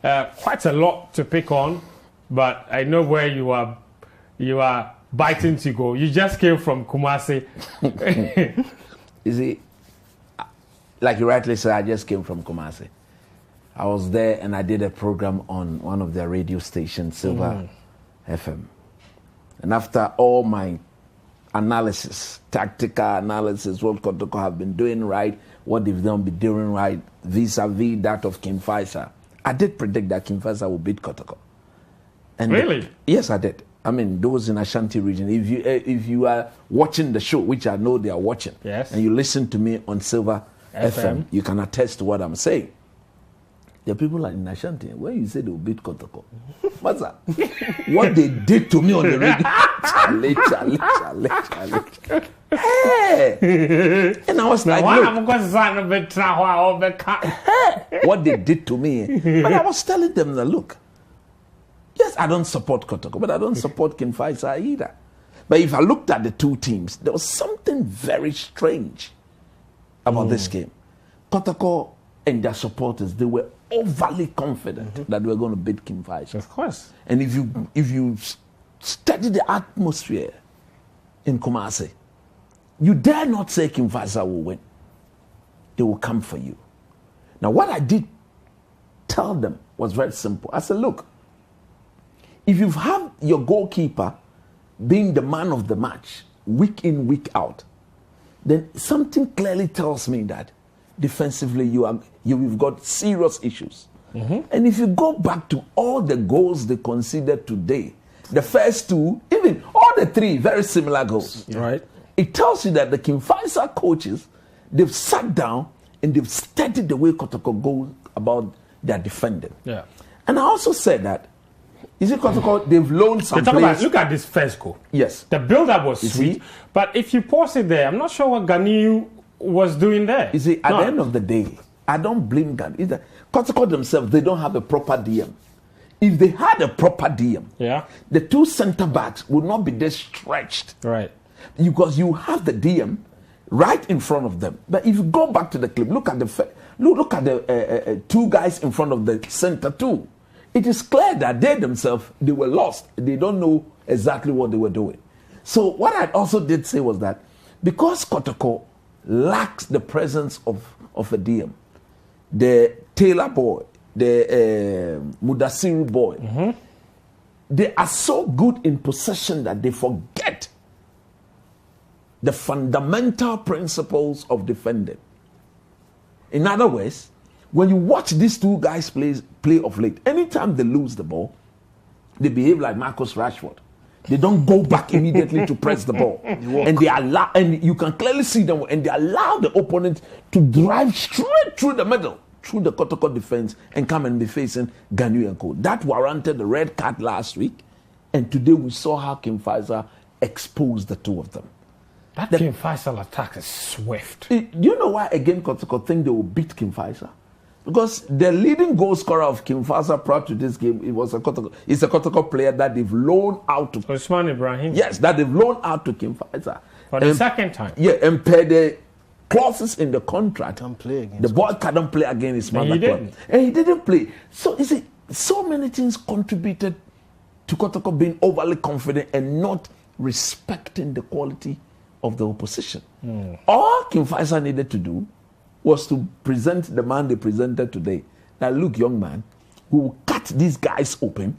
quite a lot to pick on, but I know where you are biting to go. You just came from Kumasi. You see, like you rightly said, I just came from Kumasi. I was there and I did a program on one of their radio stations, Silver FM. And after all my analysis, tactical analysis, what Kotoko have been doing right, what they've done be doing right, vis-a-vis that of King Faisal, I did predict that King Faisal would beat Kotoko. And really? Yes, I did. I mean, those in Ashanti region, if you are watching the show, which I know they are watching, yes, and you listen to me on Silver FM, you can attest to what I'm saying. The people like in Ashanti, when you say they will beat Kotoko, what's that? What they did to me on the radio, Charlie. Hey! And I was like, look, what they did to me. But I was telling them that, look, yes, I don't support Kotoko, but I don't support King Faisal either. But if I looked at the two teams, there was something very strange about this game. Kotoko and their supporters, they were overly confident that we were going to beat King Faisal. Of course. And if you study the atmosphere in Kumasi, you dare not say King Faisal will win. They will come for you. Now, what I did tell them was very simple. I said, look, if you have your goalkeeper being the man of the match, week in, week out, then something clearly tells me that defensively you've got serious issues. And if you go back to all the goals they conceded today, the first two, even all the three, very similar goals. Right. It tells you that the King Faisal coaches, they've sat down and they've studied the way Kotoko goes about their defending. Yeah. And I also said that, you see, Kotoko, they've loaned some players. Look at this first goal. Yes. The build-up was sweet. But if you pause it there, I'm not sure what Ganiu was doing there. You see, at the end of the day, I don't blame Ganiu either. Kotoko themselves, they don't have a proper DM. If they had a proper DM, the two centre backs would not be this stretched. Right. Because you have the DM right in front of them. But if you go back to the clip, look at the two guys in front of the centre too. It is clear that they themselves, they were lost. They don't know exactly what they were doing. So what I also did say was that because Kotoko lacks the presence of a DM, the Taylor boy, the Mudasiru boy, they are so good in possession that they forget the fundamental principles of defending. In other words, when you watch these two guys play of late, anytime they lose the ball, they behave like Marcus Rashford. They don't go back immediately to press the ball. And they allow, and you can clearly see them, and they allow the opponent to drive straight through the middle, through the Kotoko defense, and come and be facing Ganiu and Co. That warranted the red card last week, and today we saw how King Faisal exposed the two of them. That King Faisal attack is swift. Do you know why again Kotoko think they will beat King Faisal? Because the leading goal scorer of King Faisal prior to this game, it's a Kotoko player that they've loaned out to. Usman Ibrahim. Yes, that they've loaned out to King Faisal. For the second time. Yeah, and per the clauses in the contract, Don't play against the boy cannot play against his mother club. And he didn't play. So you see, so many things contributed to Kotoko being overly confident and not respecting the quality of the opposition. All King Faisal needed to do was to present the man they presented today. Now look, young man, we will cut these guys open,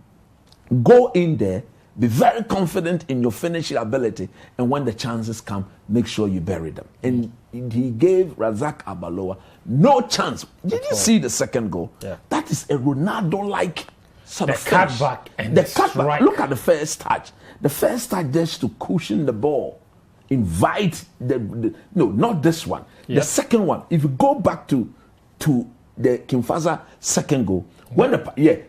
go in there, be very confident in your finishing ability, and when the chances come, make sure you bury them. And he gave Razak Abaloa no chance. Did you see the second goal? Yeah. That is a Ronaldo-like sort of cut finish. back and the cut back. strike. Look at the first touch. The first touch just to cushion the ball. Invite no, not this one. Yep. The second one. If you go back to the King Faisal second goal, when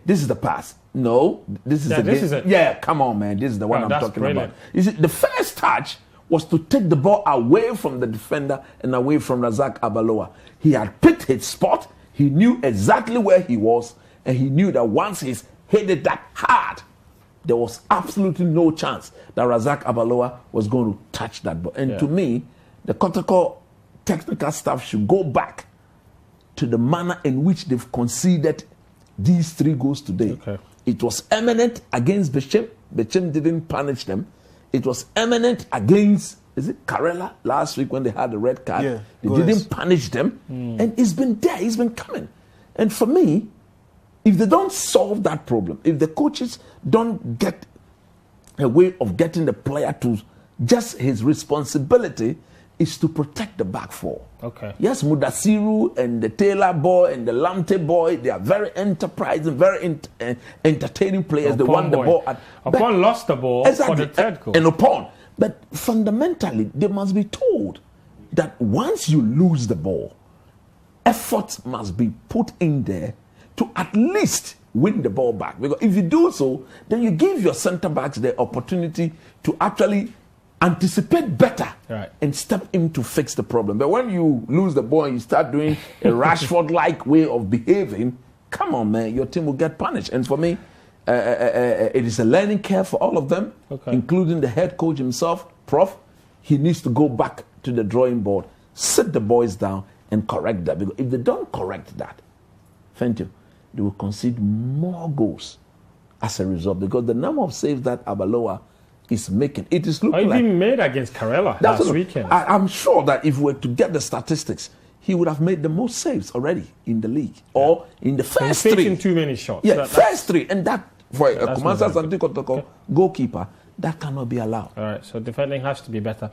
this is the pass. No, this is it. Come on, man. This is the one I'm talking brilliant. about. You see, the first touch was to take the ball away from the defender and away from Razak Abaloa. He had picked his spot. He knew exactly where he was, and he knew that once he's hit it that hard, there was absolutely no chance that Razak Abaloa was going to touch that ball. And to me, the Kotoko technical staff should go back to the manner in which they've conceded these 3 goals today. Okay. It was eminent against Bechim. Bechim didn't punish them. It was eminent against, is it Karela last week when they had the red card? Yeah, they didn't punish them. And it's been there, it's been coming. And for me, if they don't solve that problem, if the coaches don't get a way of getting the player to just his responsibility is to protect the back four. Okay. Yes, Mudasiru and the Taylor boy and the Lamte boy, they are very enterprising, very entertaining players. They won the ball. Upon lost the ball for the third goal. And upon. But fundamentally, they must be told that once you lose the ball, effort must be put in there to at least win the ball back. Because if you do so, then you give your centre backs the opportunity to actually anticipate better and step in to fix the problem. But when you lose the ball and you start doing a Rashford-like way of behaving, come on, man, your team will get punished. And for me, it is a learning curve for all of them, including the head coach himself, Prof. He needs to go back to the drawing board, sit the boys down, and correct that. Because if they don't correct that, thank you, they will concede more goals as a result. Because the number of saves that Abaloa is making, it is looking like... He made against Karela last weekend. I'm sure that if we were to get the statistics, he would have made the most saves already in the league or in the first 3. He's taking too many shots. Yeah, first 3. And that, for a Asante Kotoko goalkeeper, that cannot be allowed. All right, so defending has to be better.